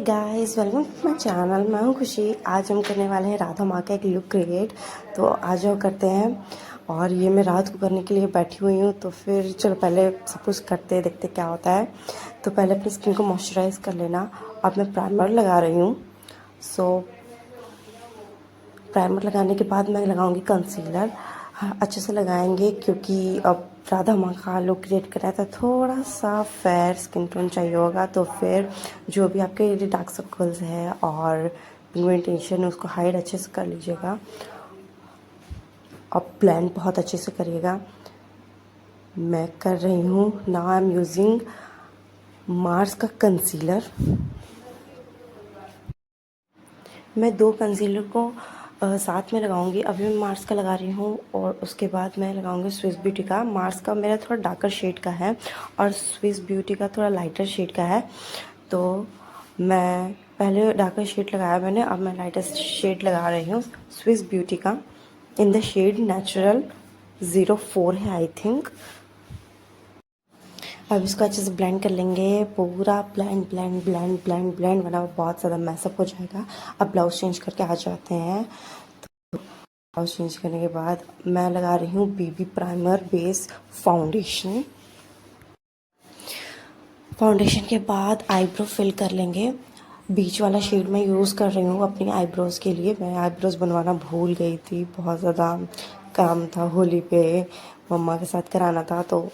Guys, welcome to my channel. मैं हूं खुशी। आज हम करने वाले हैं राधा माँ का एक लुक क्रिएट। तो आज हम करते हैं। और ये मैं रात को करने के लिए बैठी हुई हूँ। तो फिर चलो पहले सब कुछ करते हैं, देखते क्या होता है। तो पहले अपनी स्किन को मॉइस्चराइज कर लेना। अब मैं प्राइमर लगा रही हूँ। प्राइमर लगाने के बाद मैं लगाऊंगी कंसीलर। हाँ, अच्छे से लगाएंगे क्योंकि अब राधा माँ का लुक क्रिएट करना है तो थोड़ा सा फेयर स्किन टोन चाहिए होगा। तो फिर जो भी आपके डार्क सर्कल्स है और पिगमेंटेशन उसको हाइड अच्छे से कर लीजिएगा। अब ब्लेंड बहुत अच्छे से करिएगा। मैं कर रही हूँ। Now I am using Mars का कंसीलर। मैं 2 कंसीलर को साथ में लगाऊंगी। अभी मैं मार्स का लगा रही हूँ और उसके बाद मैं लगाऊंगी स्विस ब्यूटी का। मार्स का मेरा थोड़ा डार्कर शेड का है और स्विस ब्यूटी का थोड़ा लाइटर शेड का है। तो मैं पहले डार्कर शेड लगाया मैंने, अब मैं लाइटर शेड लगा रही हूँ स्विस ब्यूटी का इन द शेड नेचुरल 04 है आई थिंक। अब इसको अच्छे से ब्लेंड कर लेंगे। पूरा blend blend blend blend blend वरना बहुत ज़्यादा मैसअप हो जाएगा। अब ब्लाउज चेंज करके आ जाते हैं। तो ब्लाउज चेंज करने के बाद मैं लगा रही हूँ बीबी प्राइमर बेस फाउंडेशन। फाउंडेशन के बाद आईब्रो फिल कर लेंगे। बीच वाला शेड मैं यूज़ कर रही हूँ अपनी आईब्रोज़ के लिए। मैं आईब्रोज़ बनवाना भूल गई थी, बहुत ज़्यादा काम था। होली पे मम्मा के साथ कराना था तो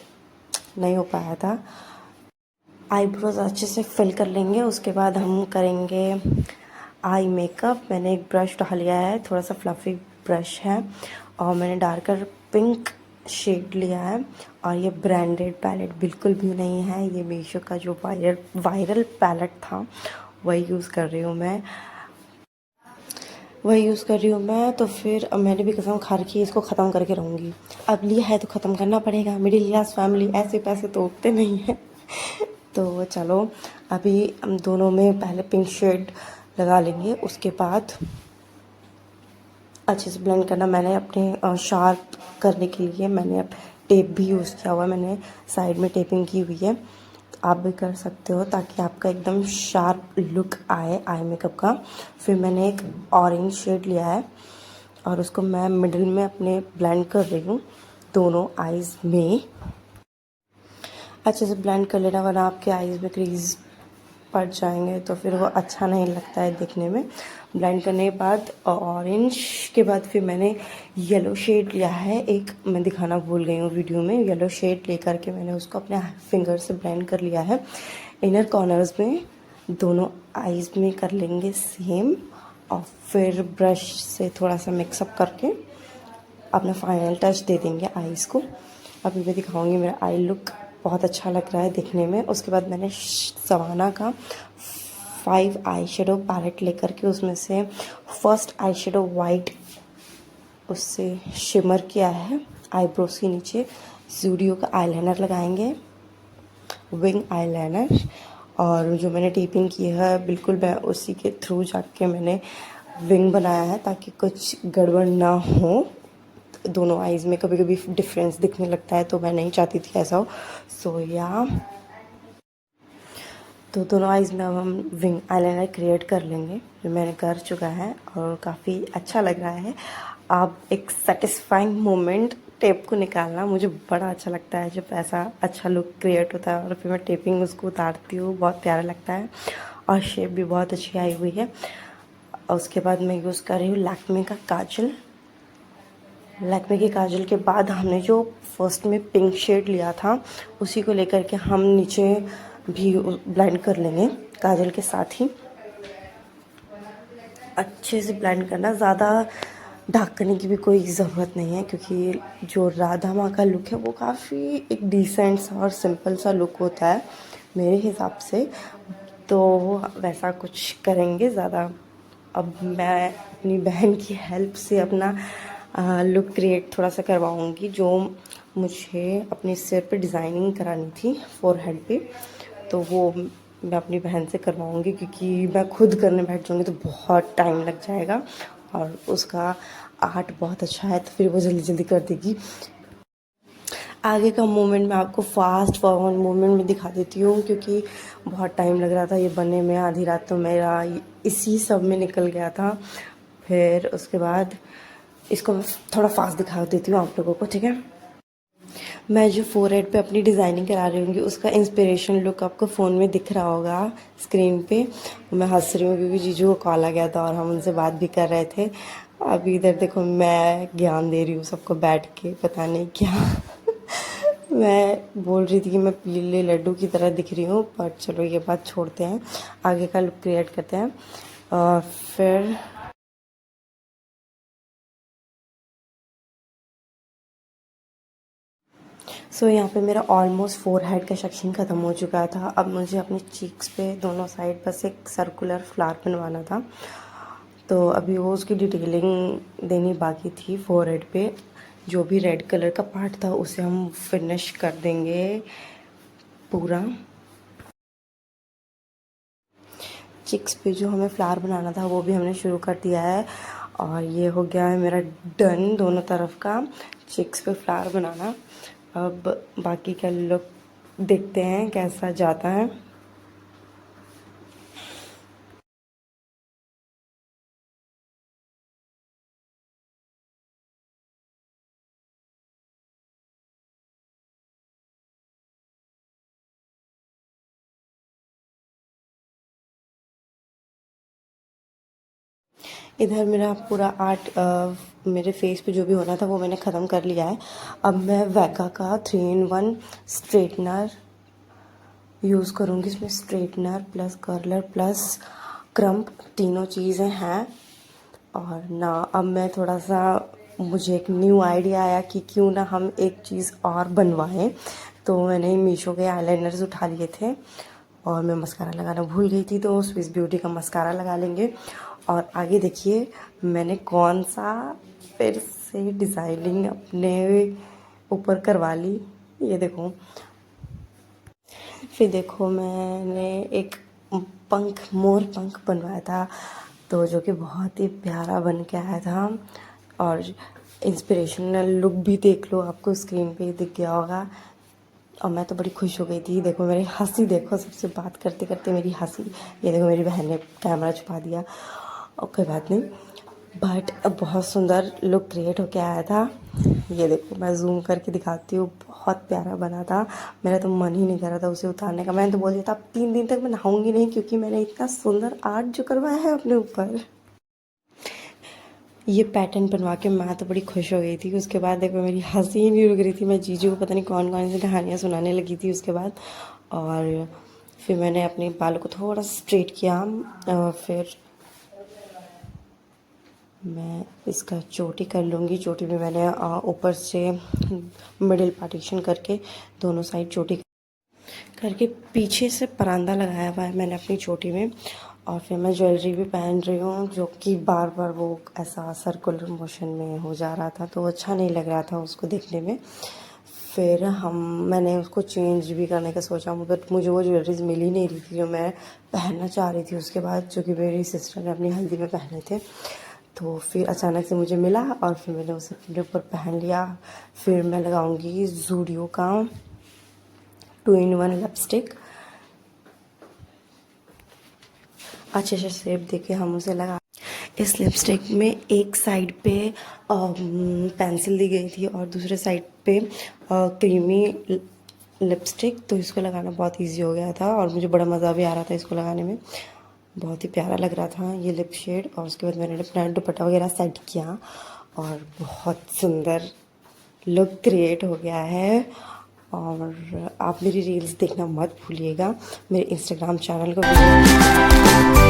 नहीं हो पाया था। आईब्रोज अच्छे से फिल कर लेंगे। उसके बाद हम करेंगे आई मेकअप। मैंने एक ब्रश उठा लिया है, थोड़ा सा फ्लफ़ी ब्रश है और मैंने डार्कर पिंक शेड लिया है। और ये ब्रांडेड पैलेट बिल्कुल भी नहीं है, ये मीशो का जो वायरल पैलेट था वही यूज़ कर रही हूँ मैं। तो फिर अब मैंने भी कसम खा रखी है इसको ख़त्म करके रहूँगी। अब लिया है तो ख़त्म करना पड़ेगा। मिडिल क्लास फैमिली, ऐसे पैसे तो उगते नहीं हैं। तो चलो अभी हम दोनों में पहले पिंक शेड लगा लेंगे। उसके बाद अच्छे से ब्लेंड करना। मैंने अपने शार्प करने के लिए मैंने टेप भी यूज़ किया हुआ है। मैंने साइड में टेपिंग की हुई है, तो आप भी कर सकते हो ताकि आपका एकदम शार्प लुक आए आई मेकअप का। फिर मैंने एक ऑरेंज शेड लिया है और उसको मैं मिडिल में अपने ब्लेंड कर रही हूँ दोनों आईज़ में। अच्छे से ब्लेंड कर लेना वरना आपके आईज़ में क्रीज पड़ जाएंगे तो फिर वो अच्छा नहीं लगता है देखने में। ब्लेंड करने के बाद ऑरेंज के बाद फिर मैंने येलो शेड लिया है एक, मैं दिखाना भूल गई हूँ वीडियो में। येलो शेड लेकर के मैंने उसको अपने फिंगर से ब्लेंड कर लिया है। इनर कॉर्नर्स में दोनों आईज़ में कर लेंगे सेम और फिर ब्रश से थोड़ा सा मिक्सअप करके अपना फाइनल टच दे देंगे आईज़ को। अभी मैं दिखाऊंगी मेरा आई लुक बहुत अच्छा लग रहा है दिखने में। उसके बाद मैंने सवाना का 5 आई शेडो पैलेट लेकर के उसमें से फर्स्ट आई शेडो वाइट उससे शिमर किया है आईब्रोज के नीचे। ज़ूडियो का आईलाइनर लगाएंगे, विंग आईलाइनर। और जो मैंने टेपिंग की है बिल्कुल मैं उसी के थ्रू जाके मैंने विंग बनाया है ताकि कुछ गड़बड़ ना हो। दोनों आईज़ में कभी कभी डिफरेंस दिखने लगता है तो मैं नहीं चाहती थी ऐसा हो। तो दोनों आईज़ में अब हम विंग आईलाइनर क्रिएट कर लेंगे, जो मैंने कर चुका है और काफ़ी अच्छा लग रहा है। अब एक सेटिस्फाइंग मोमेंट टेप को निकालना मुझे बड़ा अच्छा लगता है। जब ऐसा अच्छा लुक क्रिएट होता है और फिर मैं टेपिंग उसको उतारती हूँ, बहुत प्यारा लगता है और शेप भी बहुत अच्छी आई हुई है। और उसके बाद मैं यूज़ कर रही हूँ लैक्मे का काजल। लैक्मे के काजल के बाद हमने जो फर्स्ट में पिंक शेड लिया था उसी को लेकर के हम नीचे भी ब्लेंड कर लेंगे काजल के साथ ही। अच्छे से ब्लेंड करना, ज़्यादा डार्क करने की भी कोई ज़रूरत नहीं है क्योंकि जो राधा माँ का लुक है वो काफ़ी एक डिसेंट सा और सिंपल सा लुक होता है मेरे हिसाब से। तो वैसा कुछ करेंगे ज़्यादा। अब मैं अपनी बहन की हेल्प से अपना लुक क्रिएट थोड़ा सा करवाऊँगी। जो मुझे अपने सिर पे डिज़ाइनिंग करानी थी फोरहेड पे, तो वो मैं अपनी बहन से करवाऊँगी क्योंकि मैं खुद करने बैठ जाऊँगी तो बहुत टाइम लग जाएगा और उसका आर्ट बहुत अच्छा है तो फिर वो जल्दी जल्दी कर देगी। आगे का मूवमेंट मैं आपको फास्ट फॉरवर्ड मूवमेंट में दिखा देती हूँ, क्योंकि बहुत टाइम लग रहा था ये बनने में। आधी रात तो मेरा इसी सब में निकल गया था। फिर उसके बाद इसको मैं थोड़ा फास्ट दिखा देती हूँ आप लोगों को, ठीक है। मैं जो फोरहेड पे अपनी डिज़ाइनिंग करा रही हूँ उसका इंस्पिरेशन लुक आपको फ़ोन में दिख रहा होगा स्क्रीन पे। मैं हंस रही हूँ क्योंकि जीजू को कॉल आ गया था और हम उनसे बात भी कर रहे थे। अभी इधर देखो मैं ज्ञान दे रही हूँ सबको बैठ के, पता नहीं क्या मैं बोल रही थी कि मैं पीले लड्डू की तरह दिख रही हूँ, पर चलो ये बात छोड़ते हैं, आगे का लुक क्रिएट करते हैं। फिर यहाँ पे मेरा ऑलमोस्ट फोरहेड का सेक्शन ख़त्म हो चुका था। अब मुझे अपने चीक्स पे दोनों साइड बस एक सर्कुलर फ्लावर बनवाना था, तो अभी वो उसकी डिटेलिंग देनी बाकी थी। फोरहेड पे जो भी रेड कलर का पार्ट था उसे हम फिनिश कर देंगे पूरा। चिक्स पे जो हमें फ्लावर बनाना था वो भी हमने शुरू कर दिया है, और ये हो गया है मेरा डन दोनों तरफ का चिक्स पे फ्लावर बनाना। अब बाकी का लुक देखते हैं कैसा जाता है। इधर मेरा पूरा आर्ट मेरे फेस पे जो भी होना था वो मैंने ख़त्म कर लिया है। अब मैं वैका का 3 in 1 स्ट्रेटनर यूज़ करूँगी। इसमें straightener plus curler plus crimp तीनों चीज़ें हैं। और ना अब मैं थोड़ा सा, मुझे एक न्यू आइडिया आया कि क्यों ना हम एक चीज़ और बनवाएं, तो मैंने मीशो के आईलाइनर्स उठा लिए थे और मैं मस्कारा लगाना भूल गई थी, तो स्विस ब्यूटी का मस्कारा लगा लेंगे। और आगे देखिए मैंने कौन सा फिर से डिज़ाइनिंग अपने ऊपर करवा ली, ये देखो। फिर देखो मैंने एक पंख, मोर पंख बनवाया था, तो जो कि बहुत ही प्यारा बन के आया था। और इंस्पिरेशनल लुक भी देख लो, आपको स्क्रीन पे ही दिख गया होगा। और मैं तो बड़ी खुश हो गई थी। देखो मेरी हंसी देखो, सबसे बात करते करते मेरी हंसी। ये देखो मेरी बहन ने कैमरा छुपा दिया, और कोई बात नहीं, बट बहुत सुंदर लुक क्रिएट होके आया था। ये देखो मैं जूम करके दिखाती हूँ, बहुत प्यारा बना था। मेरा तो मन ही नहीं कर रहा था उसे उतारने का। मैंने तो बोल दिया था अब 3 दिन तक मैं नहाऊंगी नहीं, क्योंकि मैंने इतना सुंदर आर्ट जो करवाया है अपने ऊपर। ये पैटर्न बनवा के मैं तो बड़ी खुश हो गई थी। उसके बाद देखो मेरी हंसी ही नहीं रुक रही थी। मैं जीजू को पता नहीं कौन कौन सी कहानियाँ सुनाने लगी थी उसके बाद। और फिर मैंने अपने बालों को थोड़ा स्ट्रेट किया। फिर मैं इसका चोटी कर लूँगी। चोटी में मैंने ऊपर से मिडिल पार्टीशन करके दोनों साइड चोटी करके पीछे से परांदा लगाया हुआ है मैंने अपनी चोटी में। और फिर मैं ज्वेलरी भी पहन रही हूँ, जो कि बार बार वो ऐसा सर्कुलर मोशन में हो जा रहा था, तो अच्छा नहीं लग रहा था उसको देखने में। फिर मैंने उसको चेंज भी करने का सोचा, बट मुझे वो ज्वेलरीज मिल ही नहीं रही थी जो मैं पहनना चाह रही थी उसके बाद, जो कि मेरी सिस्टर ने अपनी हल्दी में पहने थे। तो फिर अचानक से मुझे मिला और फिर मैंने उसे अपने ऊपर पहन लिया। फिर मैं लगाऊंगी ज़ूडियो का 2 in 1 लिपस्टिक। अच्छे से शेप देके हम उसे लगा। इस लिपस्टिक में एक साइड पे पेंसिल दी गई थी और दूसरे साइड पे क्रीमी लिपस्टिक, तो इसको लगाना बहुत इजी हो गया था और मुझे बड़ा मज़ा भी आ रहा था इसको लगाने में। बहुत ही प्यारा लग रहा था ये लिप शेड। और उसके बाद मैंने अपना दुपट्टा वगैरह सेट किया और बहुत सुंदर लुक क्रिएट हो गया है। और आप मेरी रील्स देखना मत भूलिएगा, मेरे इंस्टाग्राम चैनल को